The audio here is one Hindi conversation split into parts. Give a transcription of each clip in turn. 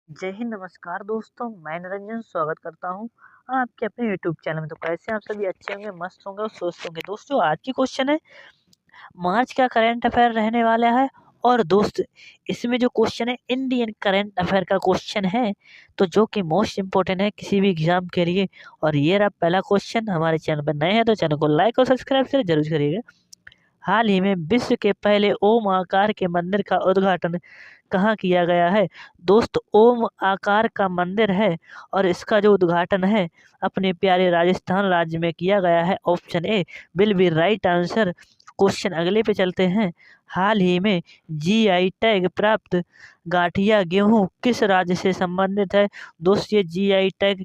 जय हिंद, नमस्कार दोस्तों, मैं निरंजन स्वागत करता हूँ आपके अपने यूट्यूब चैनल में। तो कैसे हैं आप सभी? अच्छे होंगे, मस्त होंगे और स्वस्थ होंगे। दोस्तों आज की क्वेश्चन है, मार्च का करंट अफेयर रहने वाला है। और दोस्त इसमें जो क्वेश्चन है इंडियन करंट अफेयर का क्वेश्चन है, तो जो कि मोस्ट इम्पोर्टेंट है किसी भी एग्जाम के लिए। और ये रहा पहला क्वेश्चन। हमारे चैनल पर नए हैं तो चैनल को लाइक और सब्सक्राइब जरूर करिएगा। हाल ही में विश्व के पहले ओम आकार के मंदिर का उद्घाटन कहाँ किया गया है? दोस्त ओम आकार का मंदिर है और इसका जो उद्घाटन है अपने प्यारे राजस्थान राज्य में किया गया है। Option A will be right answer. Question अगले पे चलते हैं। हाल ही में जीआई टैग प्राप्त गाठिया गेहूं किस राज्य से संबंधित है? दोस्त ये जीआई टैग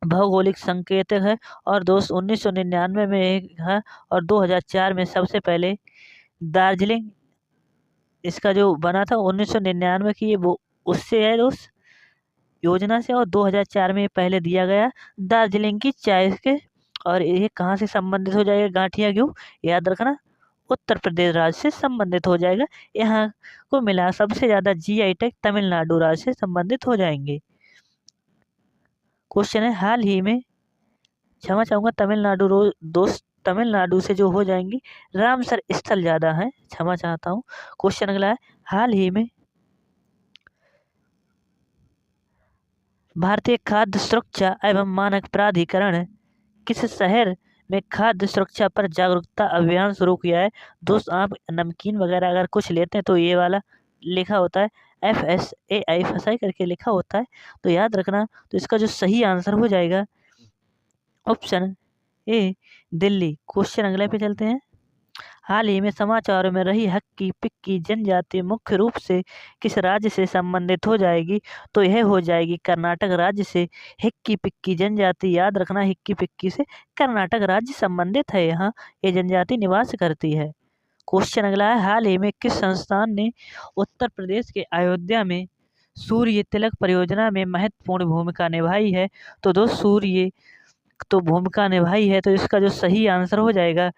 भौगोलिक संकेतक है। और दोस्त 1999 में एक है और 2004 में सबसे पहले दार्जिलिंग इसका जो बना था 1999 की, ये वो उससे है दोस्त योजना से। और 2004 में ये पहले दिया गया दार्जिलिंग की चाय के। और ये कहाँ से संबंधित हो जाएगा? गांठिया गेहूँ याद रखना उत्तर प्रदेश राज्य से संबंधित हो जाएगा। यहाँ को मिला सबसे ज्यादा जीआई टैग तमिलनाडु राज्य से संबंधित हो जाएंगे। क्वेश्चन है, हाल ही में क्षमा चाहूंगा तमिलनाडु दोस्त तमिलनाडु से जो हो जाएंगी रामसर स्थल ज्यादा है, क्षमा चाहता हूँ। क्वेश्चन अगला है, हाल ही में भारतीय खाद्य सुरक्षा एवं मानक प्राधिकरण किस शहर में खाद्य सुरक्षा पर जागरूकता अभियान शुरू किया है? दोस्त आप नमकीन वगैरह अगर कुछ लेते हैं तो ये वाला लिखा होता है FSAI फसाई करके लिखा होता है, तो याद रखना। तो इसका जो सही आंसर हो जाएगा ऑप्शन ए दिल्ली। क्वेश्चन अगले पे चलते हैं। हाल ही में समाचारों में रही हक्की पिक्की जनजाति मुख्य रूप से किस राज्य से संबंधित हो जाएगी? तो यह हो जाएगी कर्नाटक राज्य से। हिक्की पिक्की जनजाति याद रखना, हिक्की पिक्की से कर्नाटक राज्य संबंधित है। यहाँ ये जनजाति निवास करती है। क्वेश्चन अगला है, हाल ही में किस संस्थान ने उत्तर प्रदेश के अयोध्या में सूर्य तिलक परियोजना में महत्वपूर्ण भूमिका निभाई है? तो दोस्त सूर्य तो भूमिका निभाई है, तो इसका जो सही आंसर हो जाएगा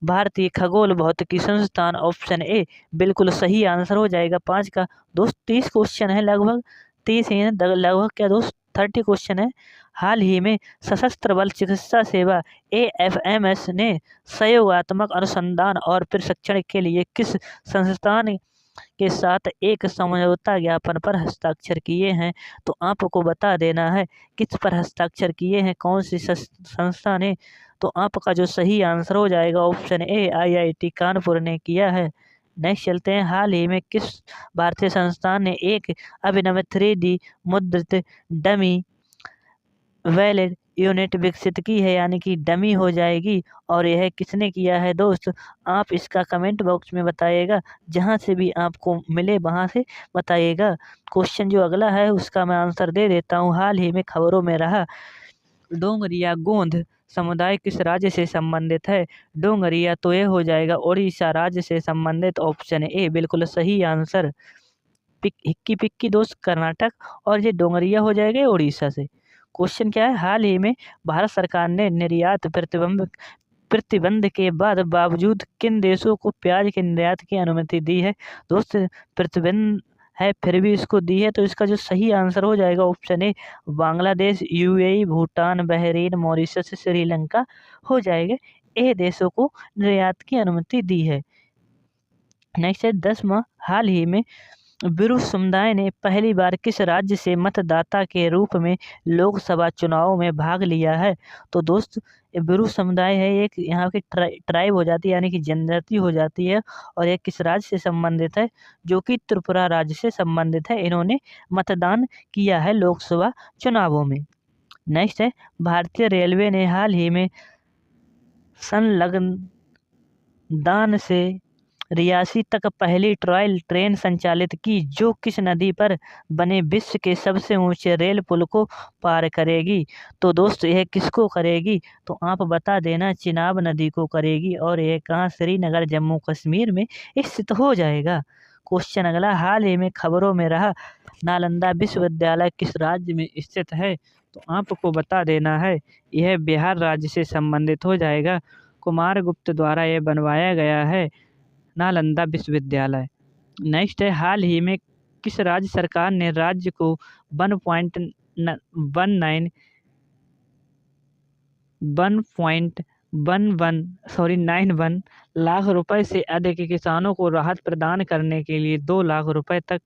भारतीय खगोल भौतिकी संस्थान। ऑप्शन ए बिल्कुल सही आंसर हो जाएगा 5 का। दोस्त 30 क्वेश्चन है, लगभग 30 ही है, लगभग क्या दोस्त 30 क्वेश्चन है। हाल ही में सशस्त्र बल चिकित्सा सेवा AFMS ने सहयोगात्मक अनुसंधान और प्रशिक्षण के लिए किस संस्थान के साथ एक समझौता ज्ञापन पर हस्ताक्षर किए हैं? तो आपको बता देना है किस पर हस्ताक्षर किए हैं, कौन सी संस्था ने। तो आपका जो सही आंसर हो जाएगा ऑप्शन ए IIT कानपुर ने किया है। नेक्स्ट चलते हैं, हाल ही में किस भारतीय संस्थान ने एक अभिनव 3D मुद्रित डमी वैलिड यूनिट विकसित की है, यानी कि डमी हो जाएगी। और यह किसने किया है दोस्त? आप इसका कमेंट बॉक्स में बताइएगा, जहां से भी आपको मिले वहां से बताइएगा। क्वेश्चन जो अगला है उसका मैं आंसर दे देता हूँ। हाल ही में खबरों में रहा डोंगरिया गोंद समुदाय किस राज्य से संबंधित है? डोंगरिया तो ये हो जाएगा उड़ीसा राज्य से संबंधित। ऑप्शन ए बिल्कुल सही आंसर। हिक्की पिक्की दोस्त कर्नाटक और ये डोंगरिया हो जाएगा ये उड़ीसा से। क्वेश्चन क्या है, हाल ही में भारत सरकार ने निर्यात प्रतिबंध के बाद बावजूद किन देशों को प्याज के निर्यात की अनुमति दी है? दोस्त प्रतिबंध है फिर भी इसको दी है, तो इसका जो सही आंसर हो जाएगा option A Bangladesh, UAE, Bhutan, Bahrain, Mauritius, Sri Lanka हो जाएगा। ये देशों को निर्यात की अनुमति दी है। नेक्स्ट है 10वां, हाल ही में बिरु समुदाय ने पहली बार किस राज्य से मतदाता के रूप में लोकसभा चुनाव में भाग लिया है? तो दोस्त ये बिरु समुदाय है, एक यहाँ की ट्राइब हो जाती है, यानी कि जनजाति हो जाती है। और ये किस राज्य से संबंधित है? जो कि त्रिपुरा राज्य से संबंधित है। इन्होंने मतदान किया है लोकसभा चुनावों में। नेक्स्ट है, भारतीय रेलवे ने हाल ही में संलग्न दान से रियासी तक पहली ट्रायल ट्रेन संचालित की, जो किस नदी पर बने विश्व के सबसे ऊंचे रेल पुल को पार करेगी? तो दोस्त यह किसको करेगी? तो आप बता देना, चिनाब नदी को करेगी। और यह कहाँ? श्रीनगर जम्मू कश्मीर में स्थित हो जाएगा। क्वेश्चन अगला, हाल ही में खबरों में रहा नालंदा विश्वविद्यालय किस राज्य में स्थित है? तो आपको बता देना है यह बिहार राज्य से संबंधित हो जाएगा। कुमार गुप्त द्वारा यह बनवाया गया है नालंदा विश्वविद्यालय। नेक्स्ट है, हाल ही में किस राज्य सरकार ने राज्य को 191 लाख रुपए से अधिक किसानों को राहत प्रदान करने के लिए 2 लाख रुपए तक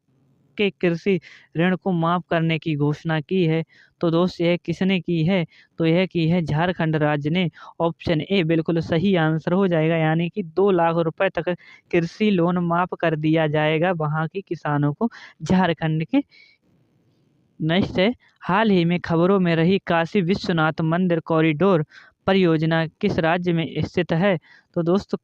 के कृषि ऋण को माफ करने की घोषणा की है? तो दोस्त यह किसने की है? तो यह की है झारखंड राज्य ने। ऑप्शन ए बिल्कुल सही आंसर हो जाएगा, यानी कि 2 लाख रुपए तक कृषि लोन माफ कर दिया जाएगा वहाँ के किसानों को, झारखंड के। नेक्स्ट है, हाल ही में खबरों में रही काशी विश्वनाथ मंदिर कॉरिडोर परियोजना किस राज्य में स्थित है? तो दोस्तों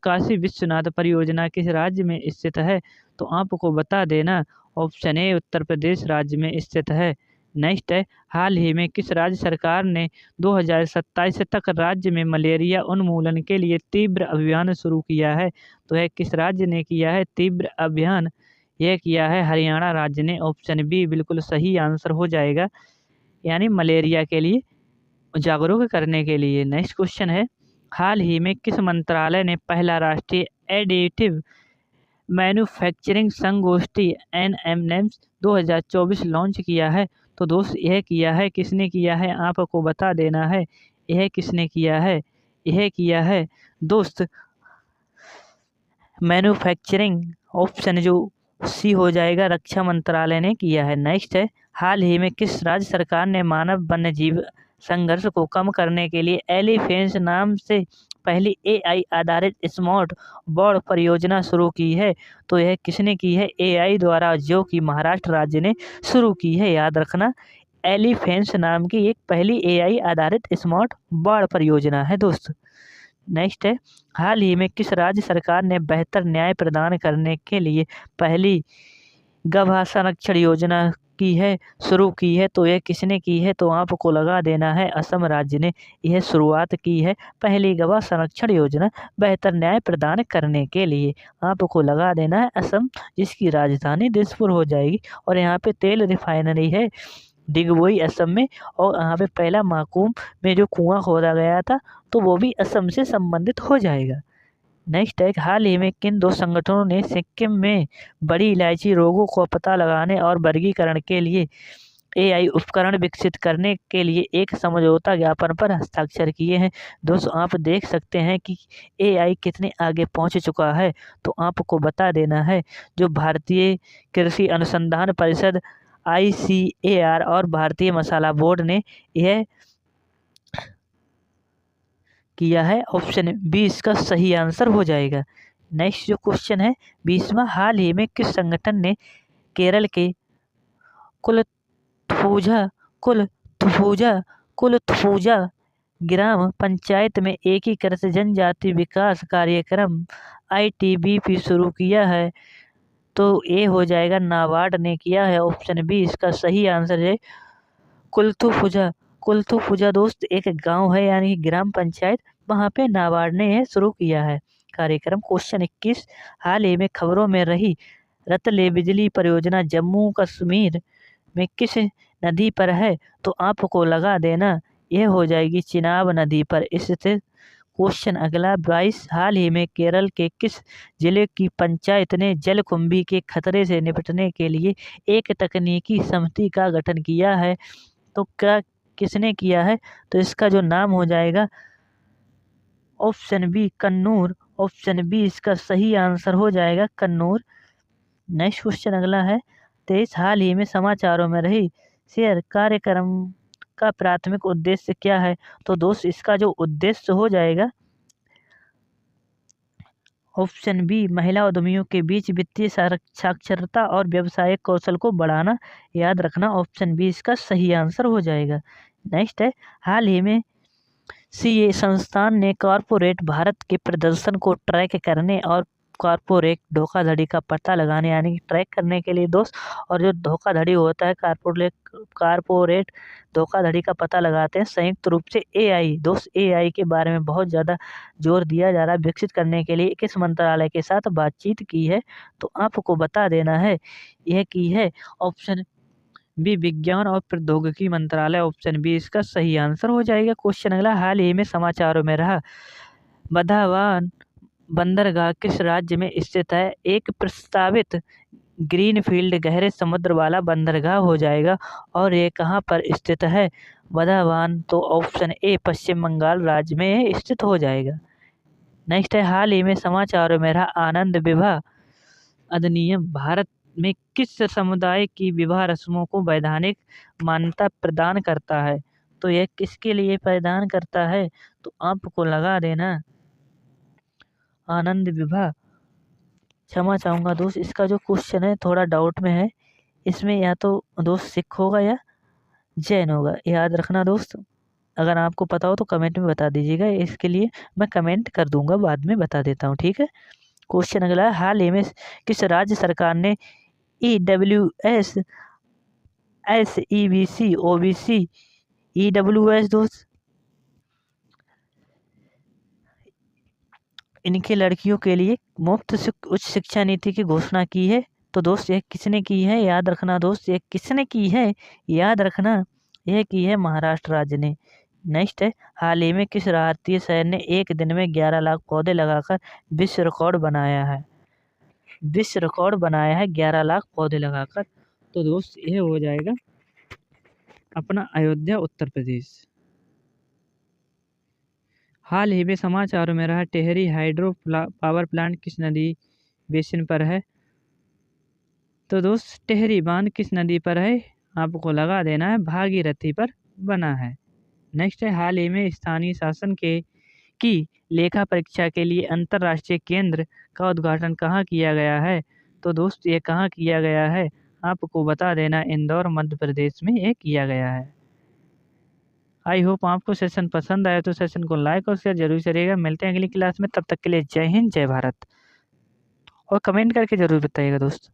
काशी विश्वनाथ परियोजना किस राज्य में स्थित है? तो आपको बता देना, ऑप्शन ए उत्तर प्रदेश राज्य में स्थित है। नेक्स्ट है, हाल ही में किस राज्य सरकार ने 2027 तक राज्य में मलेरिया उन्मूलन के लिए तीव्र अभियान शुरू किया है? तो यह किस राज्य ने किया है तीव्र अभियान? यह किया है हरियाणा राज्य ने। ऑप्शन बी बिल्कुल सही आंसर हो जाएगा, यानी मलेरिया के लिए जागरूक करने के लिए। नेक्स्ट क्वेश्चन है, हाल ही में किस मंत्रालय ने पहला राष्ट्रीय एडिटिव मैन्युफैक्चरिंग संगोष्ठी NMNEMS 2024 लॉन्च किया है? तो दोस्त यह किया है, किसने किया है आपको बता देना है। यह किसने किया है? यह किया है दोस्त मैन्युफैक्चरिंग, ऑप्शन जो सी हो जाएगा, रक्षा मंत्रालय ने किया है। नेक्स्ट है, हाल ही में किस राज्य सरकार ने मानव वन्यजीव संघर्ष को कम करने के लिए एलिफेंस नाम से पहली AI आधारित स्मार्ट बोर्ड परियोजना शुरू की है? तो यह किसने की है? AI द्वारा, जो कि महाराष्ट्र राज्य ने शुरू की है। याद रखना, एलिफेंस नाम की एक पहली AI आधारित स्मार्ट बोर्ड परियोजना है दोस्त। नेक्स्ट है, हाल ही में किस राज्य सरकार ने बेहतर न्याय प्रदान करने के लिए पहली गवाह संरक्षण योजना शुरू की है? तो यह किसने की है? तो आपको लगा देना है, असम राज्य ने यह शुरुआत की है, पहली गवाह संरक्षण योजना बेहतर न्याय प्रदान करने के लिए। आपको लगा देना है असम, जिसकी राजधानी दिसपुर हो जाएगी। और यहाँ पे तेल रिफाइनरी है डिगबोई असम में, और यहाँ पे पहला माकूम में जो कुआं खोदा गया था, तो वो भी असम से संबंधित हो जाएगा। नेक्स्ट है, हाल ही में किन 2 संगठनों ने सिक्किम में बड़ी इलायची रोगों को पता लगाने और वर्गीकरण के लिए AI उपकरण विकसित करने के लिए एक समझौता ज्ञापन पर हस्ताक्षर किए हैं? दोस्तों आप देख सकते हैं कि AI कितने आगे पहुंच चुका है। तो आपको बता देना है, जो भारतीय कृषि अनुसंधान परिषद ICAR और भारतीय मसाला बोर्ड ने यह किया है। ऑप्शन बी इसका सही आंसर हो जाएगा। नेक्स्ट जो क्वेश्चन है 20वां, हाल ही में किस संगठन ने केरल के कुलथुपुझा ग्राम पंचायत में एकीकृत जनजाति विकास कार्यक्रम ITBP शुरू किया है? तो ये हो जाएगा, नाबार्ड ने किया है। ऑप्शन बी इसका सही आंसर है कुलथुपुझा दोस्त एक गांव है, यानी ग्राम पंचायत, वहां पे नाबार्ड ने यह शुरू किया है कार्यक्रम। क्वेश्चन 21, हाल ही में खबरों में रही रतले बिजली परियोजना जम्मू कश्मीर में किस नदी पर है? तो आपको लगा देना, यह हो जाएगी चिनाब नदी पर स्थित। क्वेश्चन अगला 22, हाल ही में केरल के किस जिले की पंचायत ने जलकुंभी के खतरे से निपटने के लिए एक तकनीकी समिति का गठन किया है? तो क्या किसने किया है? तो इसका जो नाम हो जाएगा, option B Kannur. Option B इसका सही आंसर हो जाएगा, कन्नूर। नेक्स्ट क्वेश्चन अगला है 23, हाल ही में समाचारों में रही शेयर कार्यक्रम का प्राथमिक उद्देश्य क्या है? तो दोस्त इसका जो उद्देश्य हो जाएगा, ऑप्शन बी महिला उद्यमियों के बीच वित्तीय साक्षरता और व्यावसायिक कौशल को बढ़ाना। याद रखना, ऑप्शन बी इसका सही आंसर हो जाएगा। नेक्स्ट है, हाल ही में CA संस्थान ने कॉरपोरेट भारत के प्रदर्शन को ट्रैक करने और कॉरपोरेट धोखाधड़ी का पता लगाने, यानी कि ट्रैक करने के लिए दोस्त, और जो धोखाधड़ी होता है कॉरपोरेट धोखाधड़ी का पता लगाते हैं संयुक्त रूप से AI दोस्त। AI के बारे में बहुत ज़्यादा जोर दिया जा रहा है, विकसित करने के लिए किस मंत्रालय के साथ बातचीत की है? तो आपको बता देना है, यह की है ऑप्शन बी विज्ञान और प्रौद्योगिकी मंत्रालय। ऑप्शन बी इसका सही आंसर हो जाएगा। क्वेश्चन अगला, हाल ही में समाचारों में रहा बधावान बंदरगाह किस राज्य में स्थित है? एक प्रस्तावित ग्रीनफील्ड गहरे समुद्र वाला बंदरगाह हो जाएगा। और ये कहाँ पर स्थित है? बंदरबान तो ऑप्शन ए पश्चिम बंगाल राज्य में स्थित हो जाएगा। नेक्स्ट है, हाल ही में समाचारों में रहा आनंद विवाह अधिनियम भारत में किस समुदाय की विवाह रस्मों को वैधानिक मान्यता प्रदान करता है? तो यह किसके लिए प्रदान करता है? तो आपको लगा देना आनंद विवाह। क्षमा चाहूँगा दोस्त, इसका जो क्वेश्चन है थोड़ा डाउट में है। इसमें या तो दोस्त सिख होगा या जैन होगा, याद रखना दोस्त। अगर आपको पता हो तो कमेंट में बता दीजिएगा, इसके लिए मैं कमेंट कर दूंगा, बाद में बता देता हूँ, ठीक है। क्वेश्चन अगला है, हाल ही में किस राज्य सरकार ने EWS SEBC OBC EWS दोस्त इनके लड़कियों के लिए मुफ्त उच्च शिक्षा नीति की घोषणा की है? तो दोस्त ये किसने की है? याद रखना दोस्त, ये किसने की है? याद रखना, यह की है महाराष्ट्र राज्य ने। नेक्स्ट है, हाल ही में किस भारतीय शहर ने एक दिन में 11 लाख पौधे लगाकर विश्व रिकॉर्ड बनाया है? विश्व रिकॉर्ड बनाया है 11 लाख पौधे लगाकर। तो दोस्त यह हो जाएगा अपना अयोध्या उत्तर प्रदेश। हाल ही में समाचारों में रहा टेहरी हाइड्रो पावर प्लांट किस नदी बेसिन पर है? तो दोस्त टेहरी बांध किस नदी पर है? आपको लगा देना है भागीरथी पर बना है। नेक्स्ट है, हाल ही में स्थानीय शासन की लेखा परीक्षा के लिए अंतर्राष्ट्रीय केंद्र का उद्घाटन कहाँ किया गया है? तो दोस्त ये कहाँ किया गया है? आपको बता देना इंदौर मध्य प्रदेश में ये किया गया है। आई होप आपको सेशन पसंद आया तो सेशन को लाइक और शेयर जरूर करिएगा। मिलते हैं अगली क्लास में, तब तक के लिए जय हिंद जय भारत। और कमेंट करके जरूर बताइएगा दोस्त।